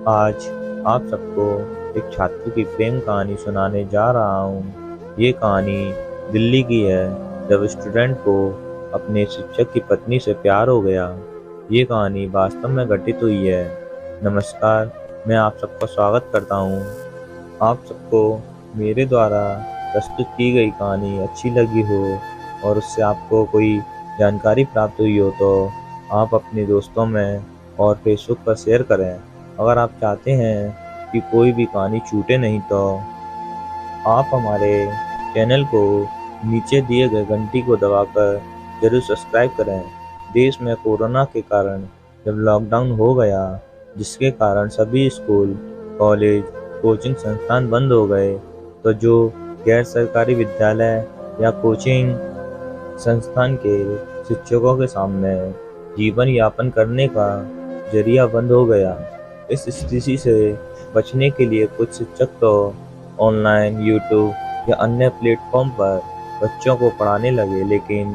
आज आप सबको एक छात्र की प्रेम कहानी सुनाने जा रहा हूँ। ये कहानी दिल्ली की है, जब स्टूडेंट को अपने शिक्षक की पत्नी से प्यार हो गया। ये कहानी वास्तव में घटित हुई है। नमस्कार, मैं आप सबका स्वागत करता हूँ। आप सबको मेरे द्वारा प्रस्तुत की गई कहानी अच्छी लगी हो और उससे आपको कोई जानकारी प्राप्त हुई हो तो आप अपने दोस्तों में और फेसबुक पर शेयर करें। अगर आप चाहते हैं कि कोई भी कहानी छूटे नहीं तो आप हमारे चैनल को नीचे दिए गए घंटी को दबाकर जरूर सब्सक्राइब करें। देश में कोरोना के कारण जब लॉकडाउन हो गया, जिसके कारण सभी स्कूल, कॉलेज, कोचिंग संस्थान बंद हो गए, तो जो गैर सरकारी विद्यालय या कोचिंग संस्थान के शिक्षकों के सामने जीवन यापन करने का जरिया बंद हो गया। इस स्थिति से बचने के लिए कुछ शिक्षक तो ऑनलाइन, यूट्यूब या अन्य प्लेटफॉर्म पर बच्चों को पढ़ाने लगे, लेकिन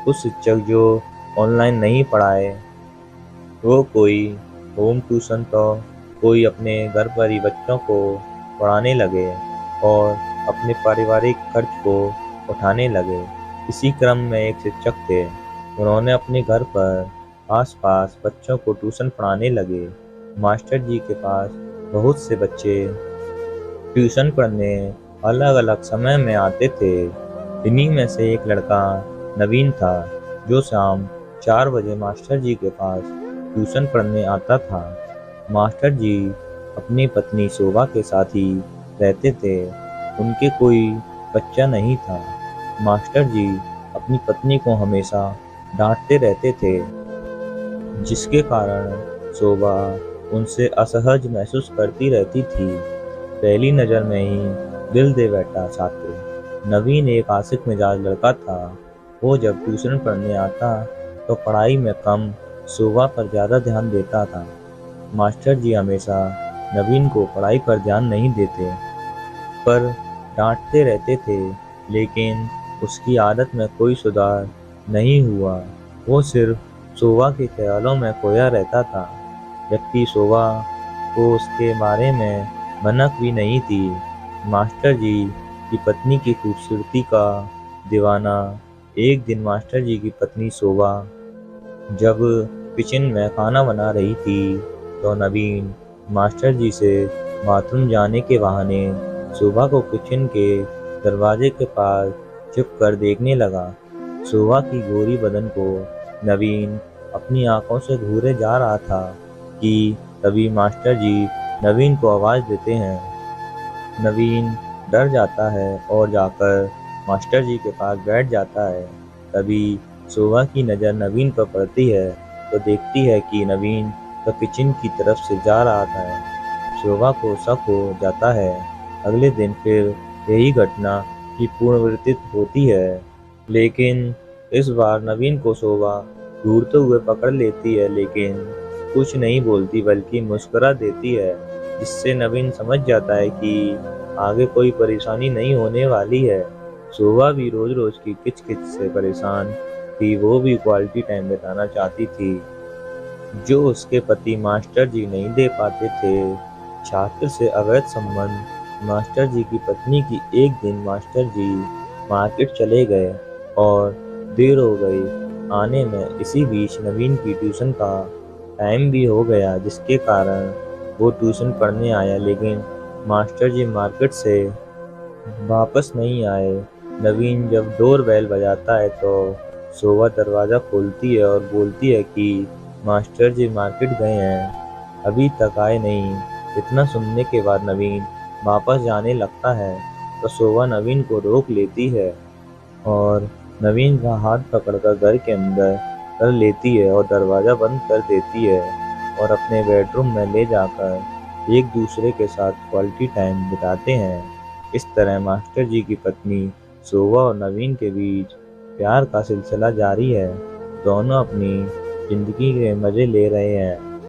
कुछ शिक्षक जो ऑनलाइन नहीं पढ़ाए, वो कोई होम ट्यूशन तो कोई अपने घर पर ही बच्चों को पढ़ाने लगे और अपने पारिवारिक खर्च को उठाने लगे। इसी क्रम में एक शिक्षक थे, उन्होंने अपने घर पर आसपास बच्चों को ट्यूशन पढ़ाने लगे। मास्टर जी के पास बहुत से बच्चे ट्यूशन पढ़ने अलग अलग समय में आते थे। इन्हीं में से एक लड़का नवीन था, जो शाम 4 बजे मास्टर जी के पास ट्यूशन पढ़ने आता था। मास्टर जी अपनी पत्नी शोभा के साथ ही रहते थे। उनके कोई बच्चा नहीं था। मास्टर जी अपनी पत्नी को हमेशा डांटते रहते थे, जिसके कारण शोभा उनसे असहज महसूस करती रहती थी। पहली नज़र में ही दिल दे बैठा छात्र नवीन एक आशिक मिजाज लड़का था। वो जब ट्यूशन पढ़ने आता तो पढ़ाई में कम, शोभा पर ज़्यादा ध्यान देता था। मास्टर जी हमेशा नवीन को पढ़ाई पर ध्यान नहीं देते, पर डांटते रहते थे, लेकिन उसकी आदत में कोई सुधार नहीं हुआ। वो सिर्फ शोभा के ख्यालों में खोया रहता था, जबकि शोभा को उसके बारे में भनक भी नहीं थी। मास्टर जी की पत्नी की खूबसूरती का दीवाना। एक दिन मास्टर जी की पत्नी शोभा जब किचन में खाना बना रही थी, तो नवीन मास्टर जी से बाथरूम जाने के बहाने शोभा को किचन के दरवाजे के पास छुप कर देखने लगा। शोभा की गोरी बदन को नवीन अपनी आंखों से घूरे जा रहा था कि तभी मास्टर जी नवीन को आवाज़ देते हैं। नवीन डर जाता है और जाकर मास्टर जी के पास बैठ जाता है। तभी शोभा की नज़र नवीन पर पड़ती है, तो देखती है कि नवीन तो किचन की तरफ से जा रहा था। शोभा को शक हो जाता है। अगले दिन फिर यही घटना की पुनरावृत्ति होती है, लेकिन इस बार नवीन को शोभा घूरते हुए पकड़ लेती है, लेकिन कुछ नहीं बोलती बल्कि मुस्कुरा देती है, जिससे नवीन समझ जाता है कि आगे कोई परेशानी नहीं होने वाली है। शोभा भी रोज रोज की किच-किच से परेशान थी। वो भी क्वालिटी टाइम बिताना चाहती थी, जो उसके पति मास्टर जी नहीं दे पाते थे। छात्र से अवैध संबंध। मास्टर जी की पत्नी की एक दिन मास्टर जी मार्केट चले गए और देर हो गई आने में। इसी बीच नवीन की ट्यूशन का टाइम भी हो गया, जिसके कारण वो ट्यूशन पढ़ने आया, लेकिन मास्टर जी मार्केट से वापस नहीं आए। नवीन जब डोर बेल बजाता है तो शोभा दरवाज़ा खोलती है और बोलती है कि मास्टर जी मार्केट गए हैं, अभी तक आए नहीं। इतना सुनने के बाद नवीन वापस जाने लगता है, तो शोभा नवीन को रोक लेती है और नवीन का हाथ पकड़कर घर के अंदर कर लेती है और दरवाज़ा बंद कर देती है और अपने बेडरूम में ले जाकर एक दूसरे के साथ क्वालिटी टाइम बिताते हैं। इस तरह मास्टर जी की पत्नी शोभा और नवीन के बीच प्यार का सिलसिला जारी है। दोनों अपनी जिंदगी के मज़े ले रहे हैं।